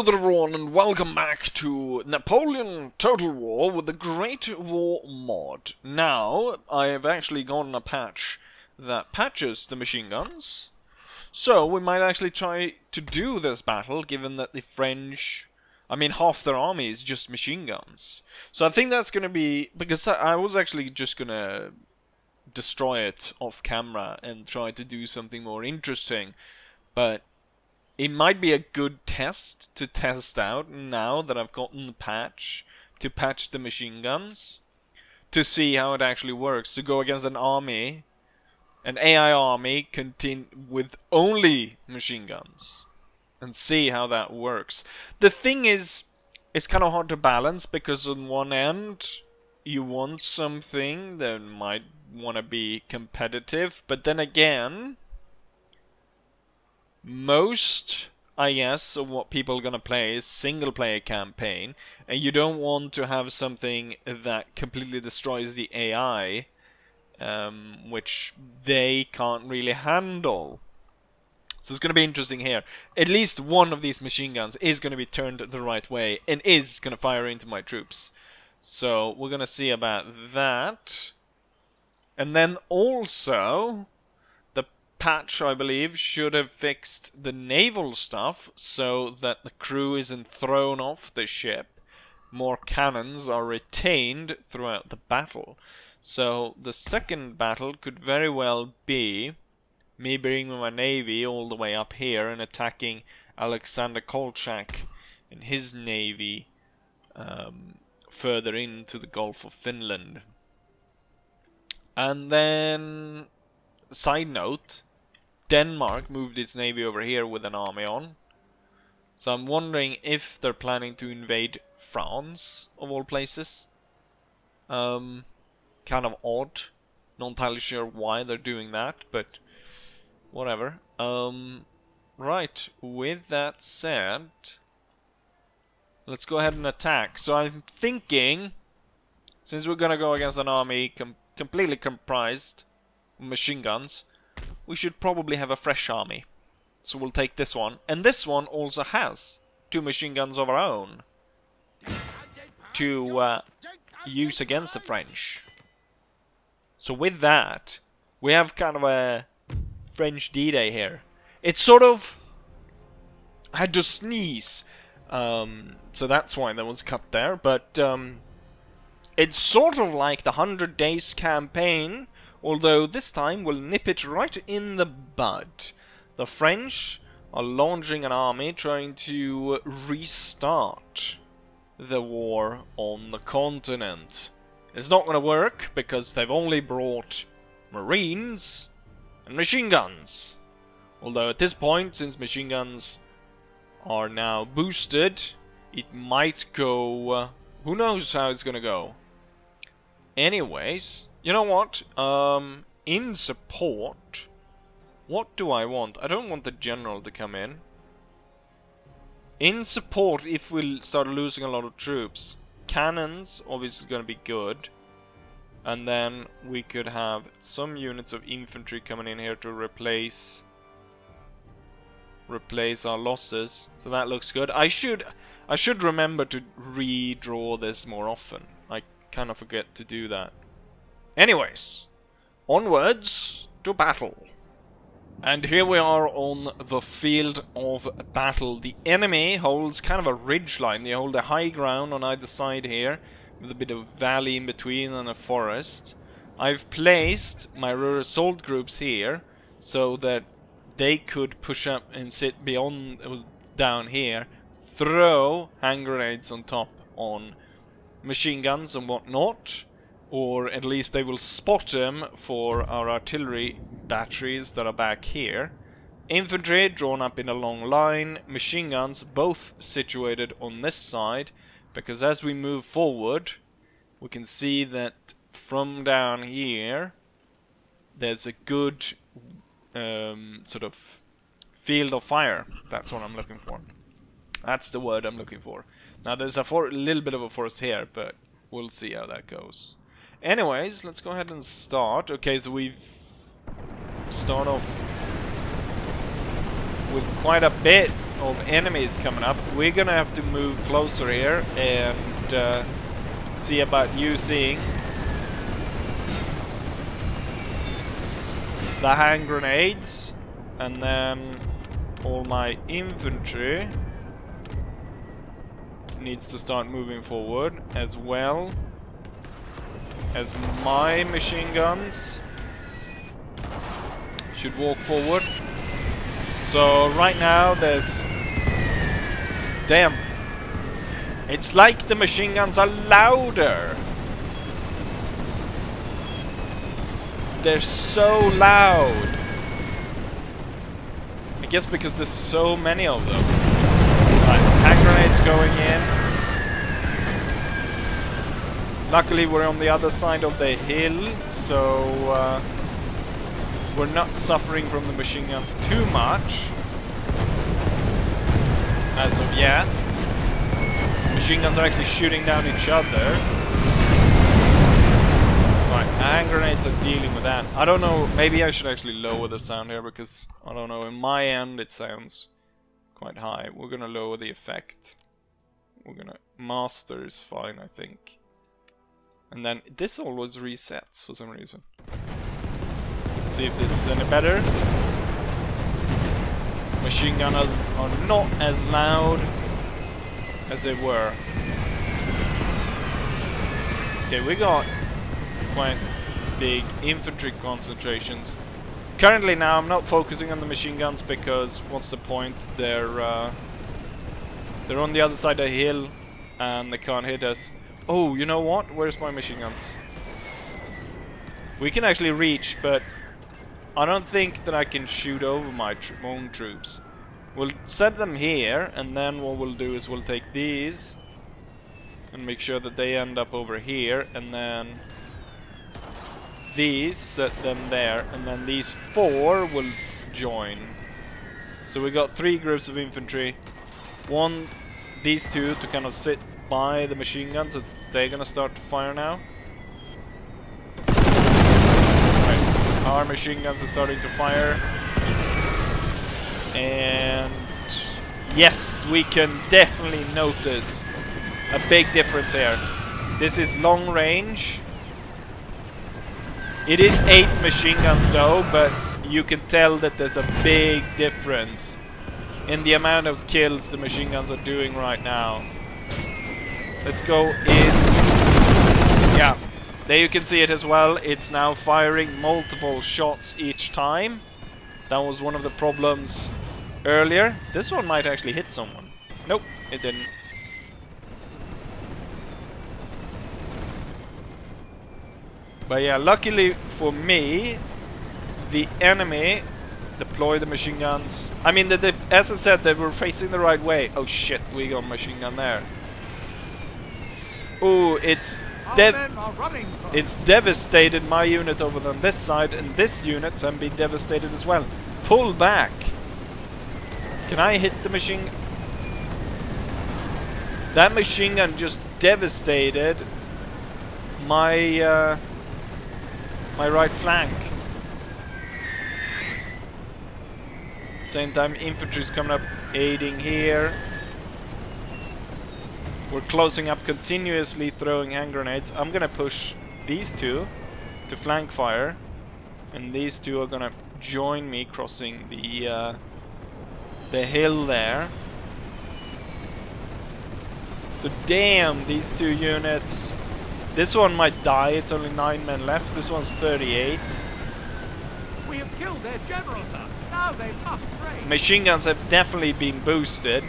there everyone, and welcome back to Napoleon Total War with the Great War mod. Now, I have actually gotten a patch that patches the machine guns. So, we might actually try to do this battle, given that the French... I mean, half their army is just machine guns. So I think that's gonna be... Because I was actually just gonna destroy it off camera and try to do something more interesting. But it might be a good test to test out now that I've gotten the patch to patch the machine guns, to see how it actually works, to go against an army, an AI army with only machine guns, and see how that works. The thing is, it's kind of hard to balance, because on one end you want something that might want to be competitive, but then again, most, I guess, of what people are gonna play is single-player campaign, and you don't want to have something that completely destroys the AI, which they can't really handle. So it's gonna be interesting here. At least one of these machine guns is gonna be turned the right way, and is gonna fire into my troops. So we're gonna see about that. And then also, patch, I believe, should have fixed the naval stuff so that the crew isn't thrown off the ship. More cannons are retained throughout the battle. So the second battle could very well be me bringing my navy all the way up here and attacking Alexander Kolchak and his navy further into the Gulf of Finland. And then, side note, Denmark moved its navy over here with an army on. So I'm wondering if they're planning to invade France, of all places. Kind of odd. Not entirely sure why they're doing that, but whatever. Right, with that said, let's go ahead and attack. So I'm thinking, since we're gonna go against an army completely comprised of machine guns, we should probably have a fresh army. So we'll take this one. And this one also has 2 machine guns of our own to use against the French. So with that, we have kind of a French D-Day here. It's sort of... I had to sneeze. So that's why there was a cut there. But it's sort of like the 100 Days campaign, although this time we'll nip it right in the bud. The French are launching an army trying to restart the war on the continent. It's not going to work because they've only brought marines and machine guns. Although at this point, since machine guns are now boosted, it might go... who knows how it's going to go. Anyways, you know what? In support, what do I want? I don't want the general to come in. In support, if we start losing a lot of troops, cannons obviously going to be good. And then we could have some units of infantry coming in here to replace our losses. So that looks good. I should remember to redraw this more often. I kind of forget to do that. Anyways, onwards to battle. And here we are on the field of battle. The enemy holds kind of a ridge line. They hold a high ground on either side here, with a bit of valley in between and a forest. I've placed my rural assault groups here so that they could push up and sit beyond, down here, throw hand grenades on top on machine guns and whatnot, or at least they will spot them for our artillery batteries that are back here. Infantry drawn up in a long line, machine guns both situated on this side, because as we move forward we can see that from down here there's a good sort of field of fire. That's what I'm looking for. That's the word I'm looking for. Now there's a little bit of a forest here, but we'll see how that goes. Anyways, let's go ahead and start. Okay, so we've start off with quite a bit of enemies coming up. We're gonna have to move closer here and see about using the hand grenades, and then all my infantry needs to start moving forward, as well as my machine guns should walk forward. So right now there's... Damn. It's like the machine guns are louder. They're so loud. I guess because there's so many of them. Right, hand grenades going in. Luckily we're on the other side of the hill, so we're not suffering from the machine guns too much as of yet. Machine guns are actually shooting down each other. Right, hand grenades are dealing with that. I don't know, maybe I should actually lower the sound here, because I don't know, in my end it sounds quite high. We're gonna lower the effect. We're gonna... Master is fine, I think. And then this always resets for some reason. See if this is any better. Machine gunners are not as loud as they were. Okay, we got quite big infantry concentrations. Currently now I'm not focusing on the machine guns because what's the point? They're on the other side of the hill and they can't hit us. Oh, you know what? Where's my machine guns? We can actually reach, but I don't think that I can shoot over my own troops. We'll set them here, and then what we'll do is we'll take these and make sure that they end up over here, and then these, set them there, and then these 4 will join. So we got 3 groups of infantry. These 2 to kind of sit by the machine guns. They're gonna start to fire now. Right. Our machine guns are starting to fire. And yes, we can definitely notice a big difference here. This is long range. It is 8 machine guns though, but you can tell that there's a big difference in the amount of kills the machine guns are doing right now. Let's go in. Yeah, there you can see it as well. It's now firing multiple shots each time. That was one of the problems earlier. This one might actually hit someone. Nope, it didn't. But yeah, luckily for me, the enemy deployed the machine guns. I mean, as I said, they were facing the right way. Oh shit, we got a machine gun there. Oh, it's devastated my unit over on this side, and this unit's have been devastated as well. Pull back. Can I hit the machine? That machine gun just devastated my my right flank. Same time, infantry's coming up, aiding here. We're closing up continuously, throwing hand grenades. I'm gonna push these 2 to flank fire, and these 2 are gonna join me crossing the hill there. So damn, these 2 units. This one might die. It's only 9 men left. This one's 38. We have killed their general, sir. Now they must pray. Machine guns have definitely been boosted.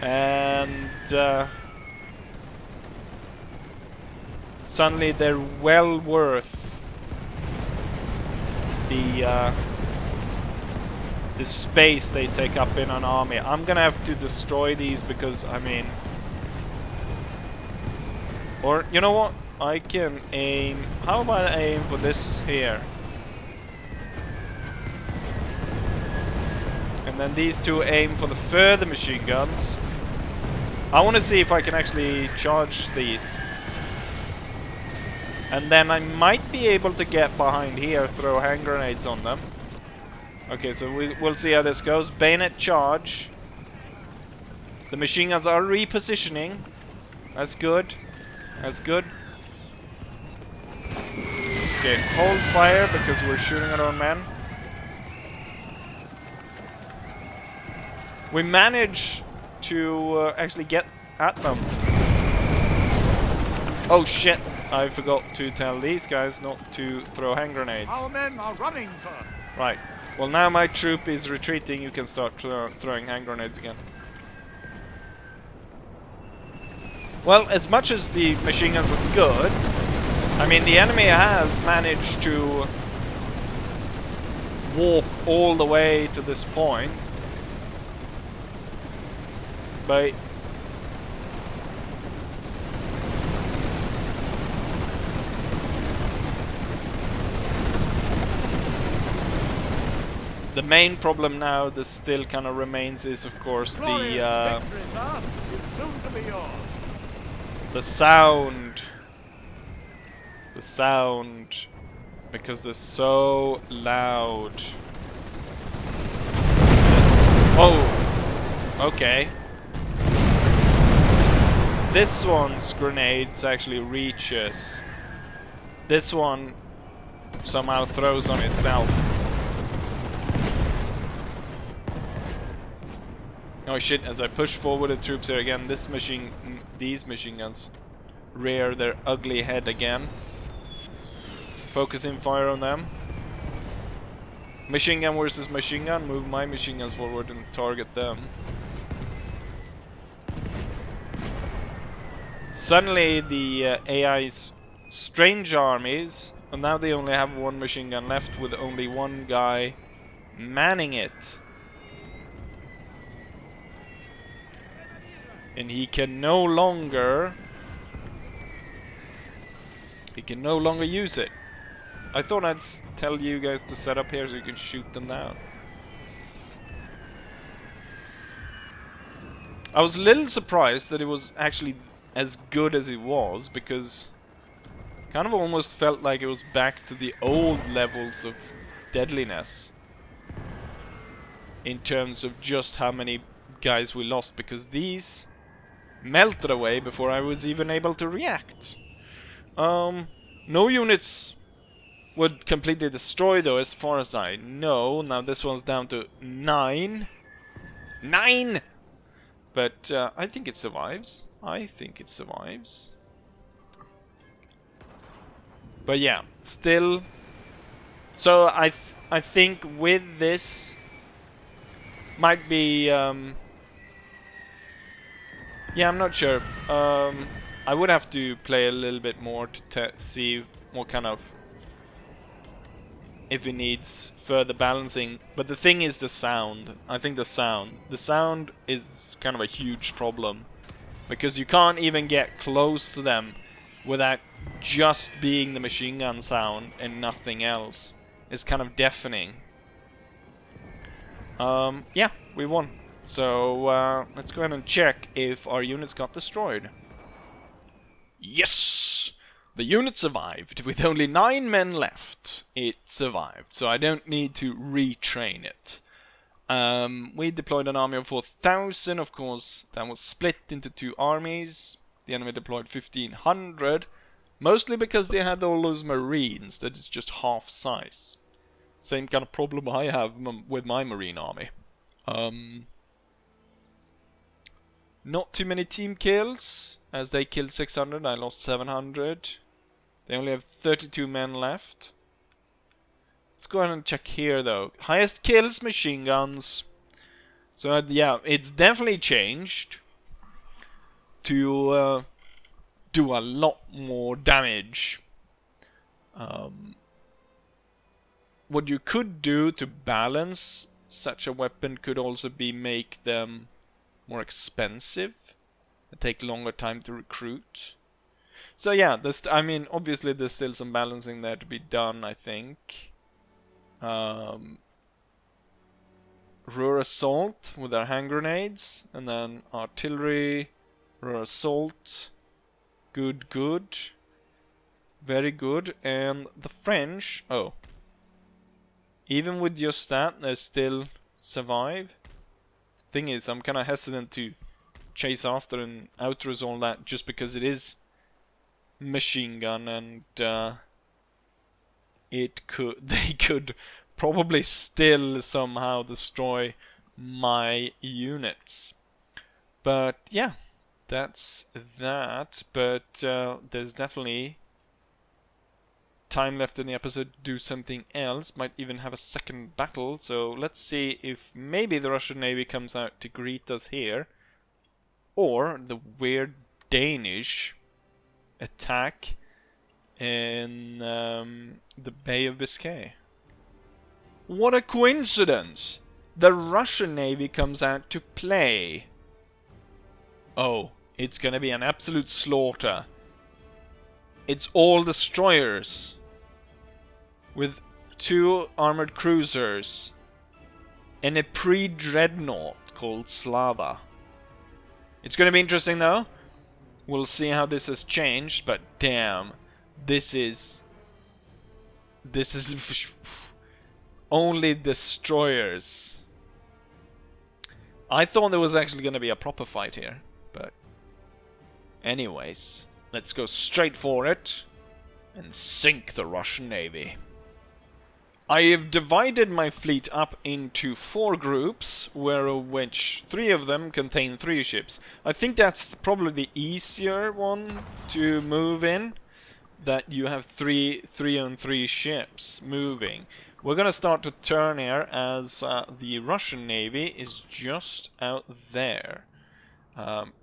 And suddenly they're well worth the space they take up in an army. I'm gonna have to destroy these because, I mean... Or, you know what? I can aim... How about I aim for this here? And then these 2 aim for the further machine guns. I want to see if I can actually charge these. And then I might be able to get behind here, throw hand grenades on them. Okay, so we'll see how this goes. Bayonet charge. The machine guns are repositioning. That's good. That's good. Okay, hold fire because we're shooting our own men. We managed to actually get at them. Oh shit, I forgot to tell these guys not to throw hand grenades. Our men are running, sir. Right. Well, now my troop is retreating. You can start throwing hand grenades again. Well, as much as the machine guns were good, I mean, the enemy has managed to walk all the way to this point. But the main problem now that still kind of remains is, of course, the sound. The sound, because they're so loud. Oh, okay. This one's grenades actually reaches. This one somehow throws on itself. Oh shit, as I push forward the troops here again, these machine guns rear their ugly head again. Focusing fire on them. Machine gun versus machine gun. Move my machine guns forward and target them. Suddenly the AI's strange armies, and now they only have one machine gun left with only one guy manning it. And he can no longer use it. I thought I'd tell you guys to set up here so you can shoot them down. I was a little surprised that it was actually as good as it was, because kind of almost felt like it was back to the old levels of deadliness in terms of just how many guys we lost, because these melted away before I was even able to react. No units would completely destroy though, as far as I know. Now this one's down to 9. 9! But I think it survives. I think it survives. But yeah, still. So I think with this might be yeah, I'm not sure. I would have to play a little bit more to see what kind of, if it needs further balancing. But the thing is the sound. I think the sound is kind of a huge problem, because you can't even get close to them without just being the machine gun sound and nothing else. It's kind of deafening. Yeah, we won. So let's go ahead and check if our units got destroyed. Yes! The unit survived. With only 9 men left, it survived. So I don't need to retrain it. We deployed an army of 4,000. Of course, that was split into 2 armies. The enemy deployed 1,500. Mostly because they had all those marines that is just half size. Same kind of problem I have with my marine army. Not too many team kills, as they killed 600, I lost 700. They only have 32 men left. Let's go ahead and check here though. Highest kills, machine guns. So yeah, it's definitely changed to do a lot more damage. What you could do to balance such a weapon could also be make them more expensive and take longer time to recruit. So yeah, I mean, obviously there's still some balancing there to be done, I think. Ruhr assault with our hand grenades, and then artillery, Ruhr assault, good. Very good. And the French... Oh. Even with just that, they still survive. Thing is, I'm kind of hesitant to chase after and outrust all that just because it is machine gun and they could probably still somehow destroy my units. But yeah, that's that. But there's definitely time left in the episode to do something else. Might even have a second battle. So let's see if maybe the Russian Navy comes out to greet us here. Or the weird Danish attack in the Bay of Biscay. What a coincidence! The Russian Navy comes out to play. Oh, it's gonna be an absolute slaughter. It's all destroyers with 2 armored cruisers and a pre-dreadnought called Slava. It's gonna be interesting though. We'll see how this has changed, but damn, this is only destroyers. I thought there was actually gonna be a proper fight here, but anyways, let's go straight for it and sink the Russian Navy. I have divided my fleet up into 4 groups, which 3 of them contain 3 ships. I think that's probably the easier one to move in, that you have 3 on 3 ships moving. We're gonna start to turn here as the Russian Navy is just out there.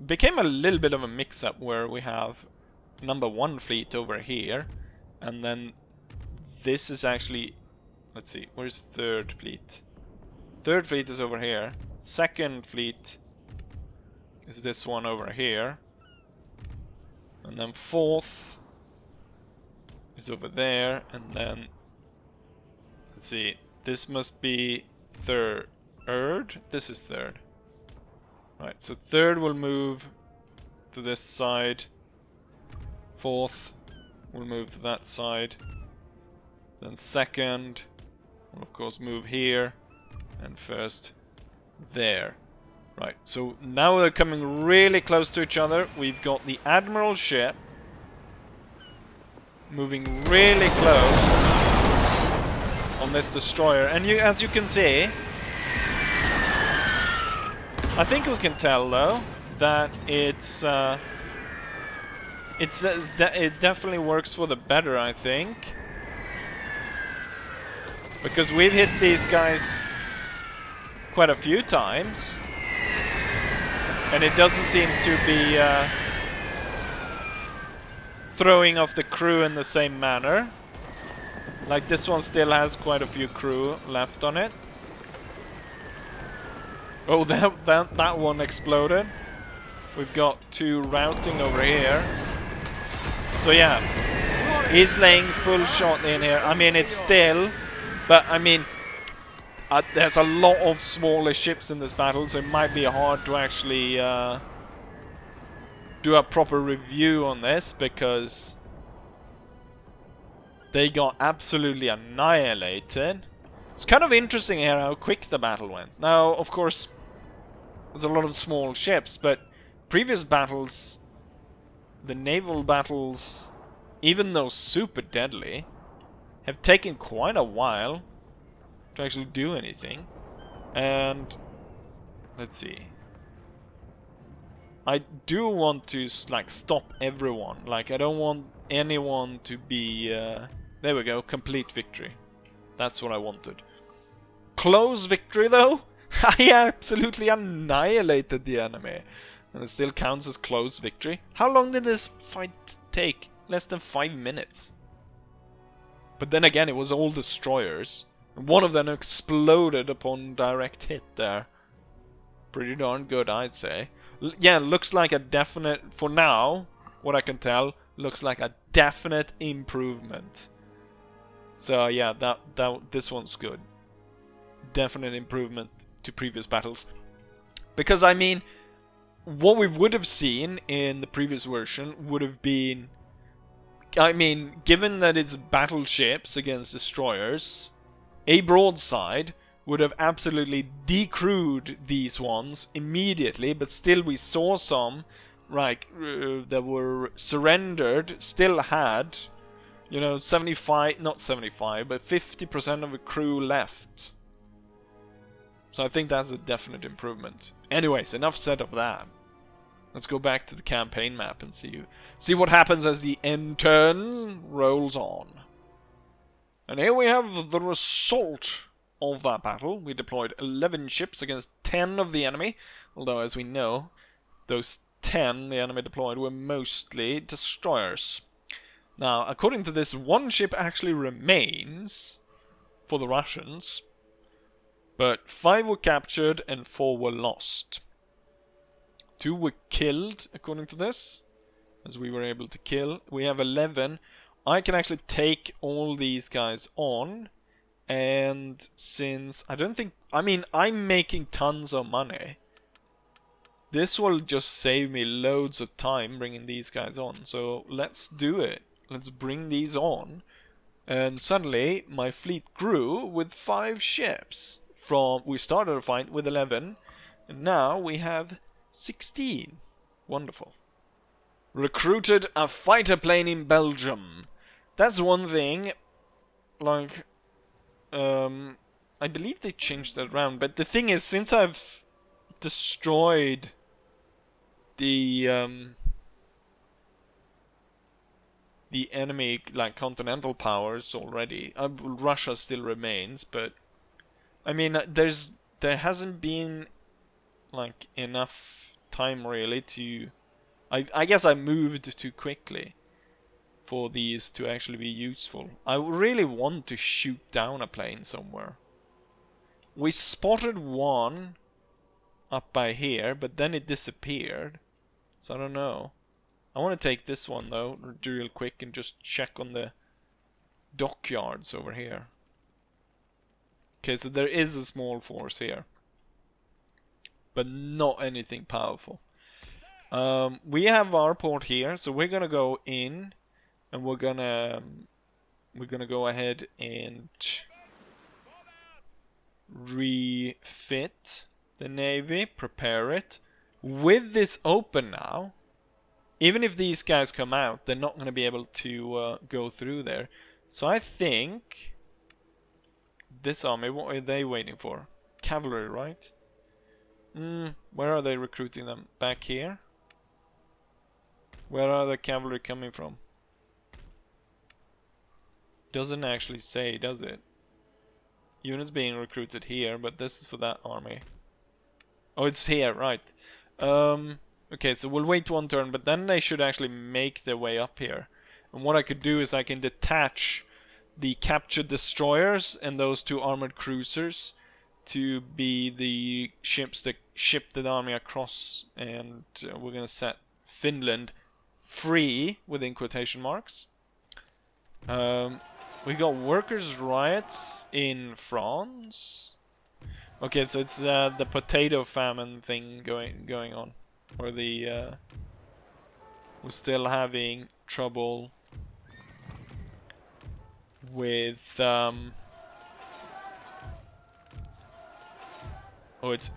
Became a little bit of a mix-up where we have number 1 fleet over here, and then this is actually... Let's see, where's 3rd fleet? 3rd fleet is over here. 2nd fleet is this one over here. And then 4th is over there. And then, let's see, this must be 3rd. This is 3rd. Right, so 3rd will move to this side. 4th will move to that side. Then 2nd... of course move here, and 1st there. Right, so now they're coming really close to each other. We've got the Admiral ship moving really close on this destroyer, and as you can see, I think we can tell though that it definitely works for the better, I think. Because we've hit these guys quite a few times. And it doesn't seem to be throwing off the crew in the same manner. Like this one still has quite a few crew left on it. Oh, that one exploded. We've got 2 routing over here. So yeah, he's laying full shot in here. I mean, it's still... But, I mean, there's a lot of smaller ships in this battle, so it might be hard to actually do a proper review on this, because they got absolutely annihilated. It's kind of interesting here how quick the battle went. Now, of course, there's a lot of small ships, but previous battles, the naval battles, even though super deadly, have taken quite a while to actually do anything. And let's see, I do want to like stop everyone. Like, I don't want anyone to be there we go, complete victory. That's what I wanted. Close victory though. I absolutely annihilated the enemy, and it still counts as close victory. How long did this fight take? Less than 5 minutes. But then again, it was all destroyers. One of them exploded upon direct hit there. Pretty darn good, I'd say. Yeah, looks like a definite, for now, what I can tell, looks like a definite improvement. So yeah, this one's good. Definite improvement to previous battles. Because, I mean, what we would have seen in the previous version would have been I mean, given that it's battleships against destroyers, a broadside would have absolutely decrewed these ones immediately, but still we saw some, like, that were surrendered, still had, you know, 75, not 75, but 50% of the crew left. So I think that's a definite improvement. Anyways, enough said of that. Let's go back to the campaign map and see what happens as the end turn rolls on. And here we have the result of that battle. We deployed 11 ships against 10 of the enemy, although as we know, those 10 the enemy deployed were mostly destroyers. Now, according to this, one ship actually remains for the Russians, but 5 were captured and 4 were lost. 2 were killed, according to this, as we were able to kill. We have 11. I can actually take all these guys on, and since I don't think... I mean, I'm making tons of money. This will just save me loads of time bringing these guys on, so let's do it. Let's bring these on. And suddenly, my fleet grew with 5 ships. We started a fight with 11, and now we have 16. Wonderful. Recruited a fighter plane in Belgium. That's one thing. Like, I believe they changed that around. But the thing is, since I've destroyed the enemy, like, continental powers already, Russia still remains, but I mean, there hasn't been like enough time really to... I guess I moved too quickly for these to actually be useful. I really want to shoot down a plane somewhere. We spotted one up by here, but then it disappeared. So I don't know. I want to take this one though, real quick, and just check on the dockyards over here. Okay, so there is a small force here, but not anything powerful. We have our port here, so we're gonna go in, and we're gonna go ahead and refit the navy, prepare it. With this open now, even if these guys come out, they're not gonna be able to go through there. So I think this army, what are they waiting for? Cavalry, right? Where are they recruiting them? Back here? Where are the cavalry coming from? Doesn't actually say, does it? Units being recruited here, but this is for that army. Oh, it's here, right. Okay, so we'll wait one turn, but then they should actually make their way up here. And what I could do is I can detach the captured destroyers and those 2 armored cruisers to be the ships that ship the army across, and we're gonna set Finland free within quotation marks. We got workers' riots in France. Okay, so it's the potato famine thing going on, or the we're still having trouble with oh, it's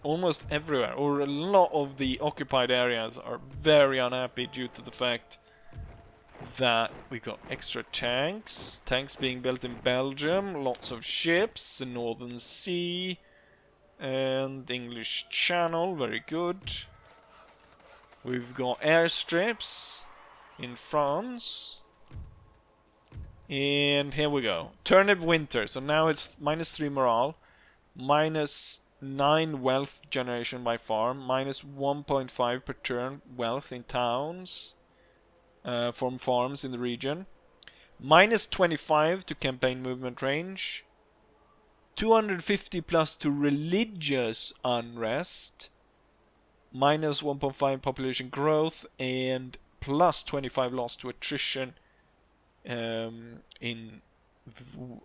almost everywhere, or a lot of the occupied areas are very unhappy due to the fact that we got extra tanks being built in Belgium, lots of ships, the Northern Sea and English Channel, very good. We've got airstrips in France. And here we go. Turnip winter. So now it's -3 morale, -9 wealth generation by farm, -1.5 per turn wealth in towns from farms in the region, -25 to campaign movement range, 250 plus to religious unrest, -1.5 population growth, and +25 loss to attrition in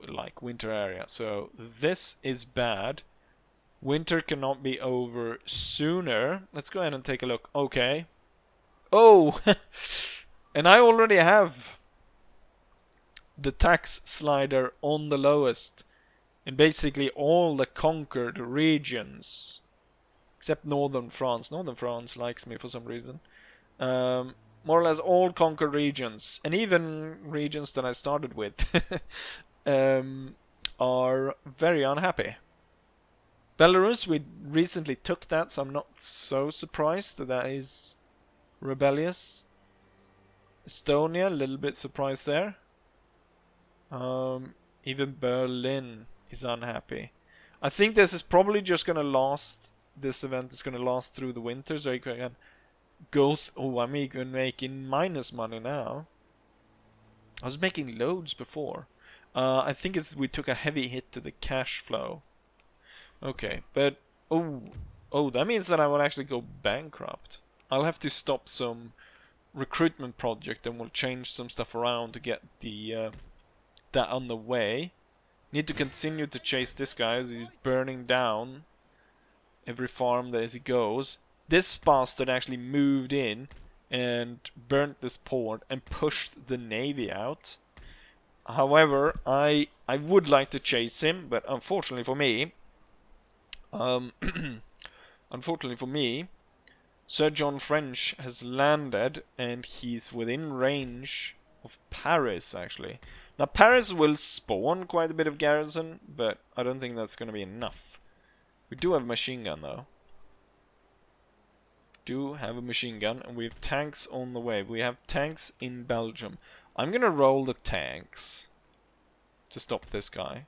like winter area. So this is bad. Winter cannot be over sooner. Let's go ahead and take a look. Okay. Oh! And I already have the tax slider on the lowest in basically all the conquered regions. Except northern France. Northern France likes me for some reason. More or less all conquered regions, and even regions that I started with, are very unhappy. Belarus, we recently took that, so I'm not so surprised that that is rebellious. Estonia, a little bit surprised there. Even Berlin is unhappy. I think this is probably just gonna last. This event is gonna last through the winter, so you can go. Oh, I'm even making minus money now. I was making loads before. I think we took a heavy hit to the cash flow. Okay, but oh, that means that I will actually go bankrupt. I'll have to stop some recruitment project and we'll change some stuff around to get the that on the way. Need to continue to chase this guy as he's burning down every farm that as he goes. This bastard actually moved in and burnt this port and pushed the navy out. However, I would like to chase him, but unfortunately for me, Sir John French has landed and he's within range of Paris, actually. Now, Paris will spawn quite a bit of garrison, but I don't think that's going to be enough. We do have a machine gun, though. Do have a machine gun, and we have tanks on the way. We have tanks in Belgium. I'm going to roll the tanks to stop this guy.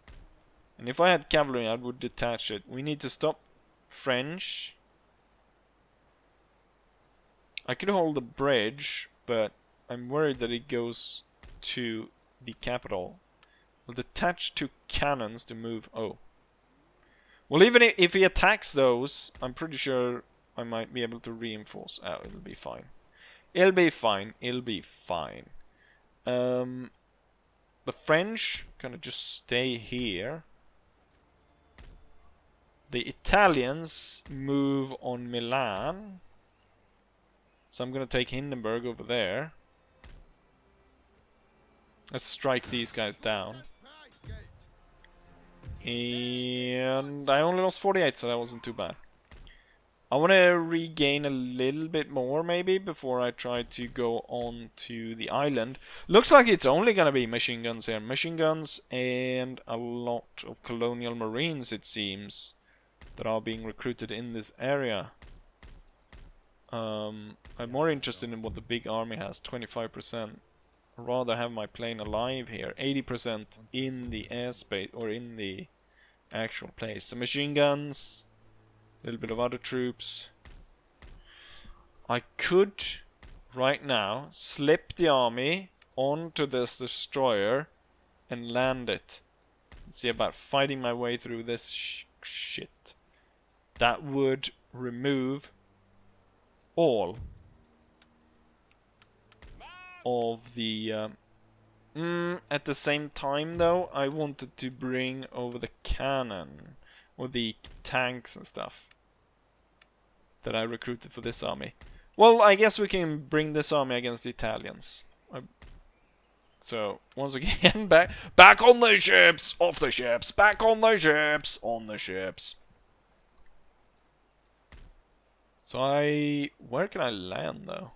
And if I had cavalry, I would detach it. We need to stop French. I could hold the bridge, but I'm worried that it goes to the capital. We'll detach 2 cannons to move. Oh. Well, even if he attacks those, I'm pretty sure I might be able to reinforce. Oh, it'll be fine. It'll be fine. It'll be fine. The French gonna just stay here. The Italians move on Milan. So I'm gonna take Hindenburg over there. Let's strike these guys down. And I only lost 48, so that wasn't too bad. I want to regain a little bit more, maybe, before I try to go on to the island. Looks like it's only going to be machine guns here. Machine guns and a lot of colonial marines, it seems, that are being recruited in this area. I'm more interested in what the big army has, 25%. I'd rather have my plane alive here. 80% in the airspace, or in the actual place. So machine guns, a little bit of other troops. I could, right now, slip the army onto this destroyer and land it. Let's see about fighting my way through this shit. That would remove all of the at the same time, though, I wanted to bring over the cannon or the tanks and stuff that I recruited for this army. Well, I guess we can bring this army against the Italians. So once again, back on the ships, off the ships, back on the ships, on the ships. So where can I land, though?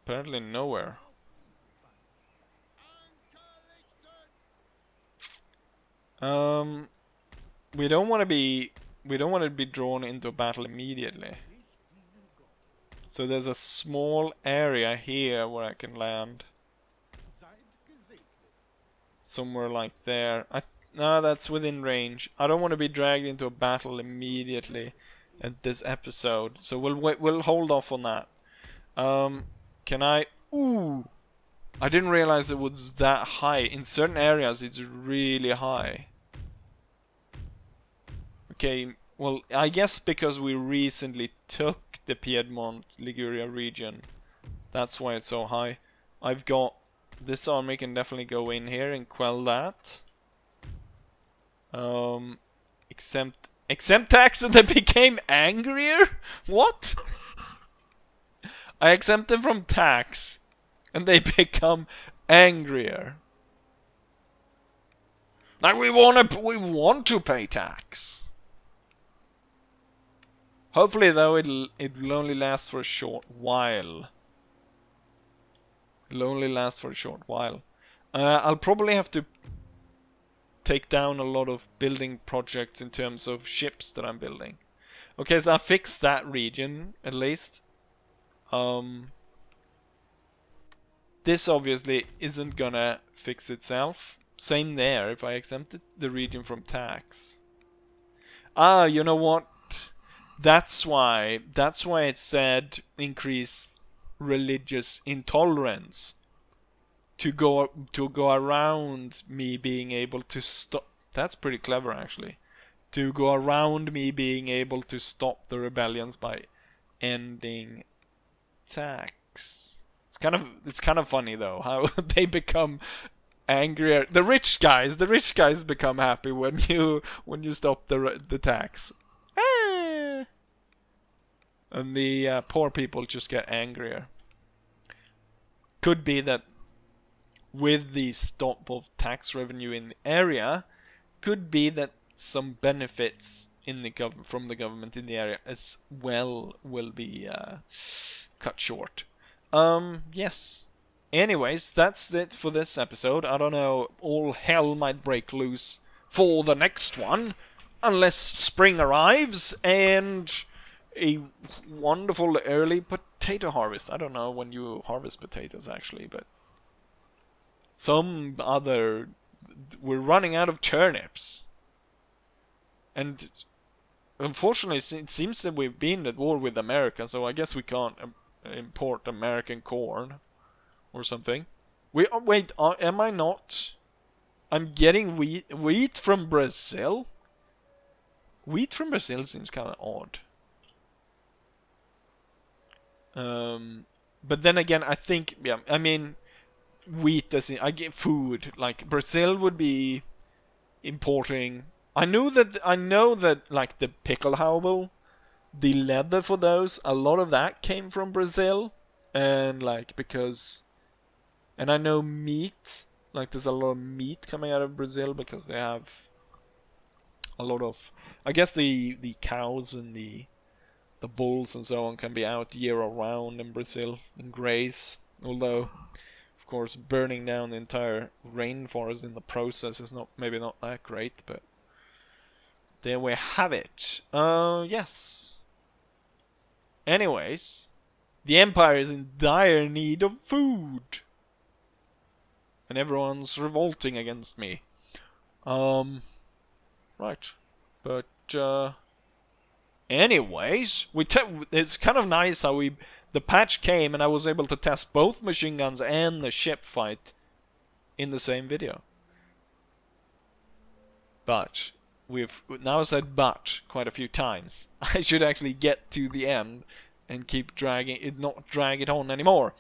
Apparently nowhere. We don't want to be drawn into a battle immediately. So there's a small area here where I can land. Somewhere like there. No, that's within range. I don't want to be dragged into a battle immediately at this episode. So we'll hold off on that. Can I... Ooh! I didn't realize it was that high. In certain areas, it's really high. Okay, well, I guess because we recently took the Piedmont, Liguria region, that's why it's so high. I've got... This army can definitely go in here and quell that. Except Exempt tax and they became angrier? What? I exempt them from tax and they become angrier. Like we want to pay tax. Hopefully though it'll only last for a short while. It'll only last for a short while. I'll probably have to take down a lot of building projects in terms of ships that I'm building. Okay, so I fixed that region at least. This obviously isn't gonna fix itself. Same there if I exempted the region from tax. Ah, you know what? That's why it said increase religious intolerance. To go around me being able to stop. That's pretty clever actually. To go around me being able to stop the rebellions by ending tax. It's kind of funny though how they become angrier. The rich guys become happy when you stop the tax. Ah! And the poor people just get angrier. Could be that with the stop of tax revenue in the area, could be that some benefits in the from the government in the area as well will be cut short. Yes. Anyways, that's it for this episode. I don't know, all hell might break loose for the next one, unless spring arrives and a wonderful early potato harvest. I don't know when you harvest potatoes actually, but we're running out of turnips. And unfortunately, it seems that we've been at war with America, so I guess we can't import American corn or something. Wait, am I not? I'm getting wheat from Brazil? Wheat from Brazil seems kind of odd. But then again, I think, yeah, I mean, wheat doesn't. I get food. Like Brazil would be importing. I know that like the pickelhaube, the leather for those, a lot of that came from Brazil, and like and I know meat. Like there's a lot of meat coming out of Brazil because they have a lot of. I guess the cows and the bulls and so on can be out year round in Brazil and graze, although. Of course, burning down the entire rainforest in the process is maybe not that great, but there we have it. Yes. Anyways, the Empire is in dire need of food, and everyone's revolting against me. Right, but anyways, it's kind of nice how the patch came and I was able to test both machine guns and the ship fight in the same video. But we've now said but quite a few times. I should actually get to the end and keep dragging it, not drag it on anymore.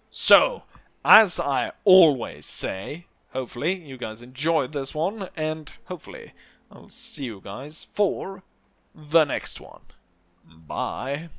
So, as I always say, hopefully you guys enjoyed this one, and hopefully I'll see you guys for the next one. Bye.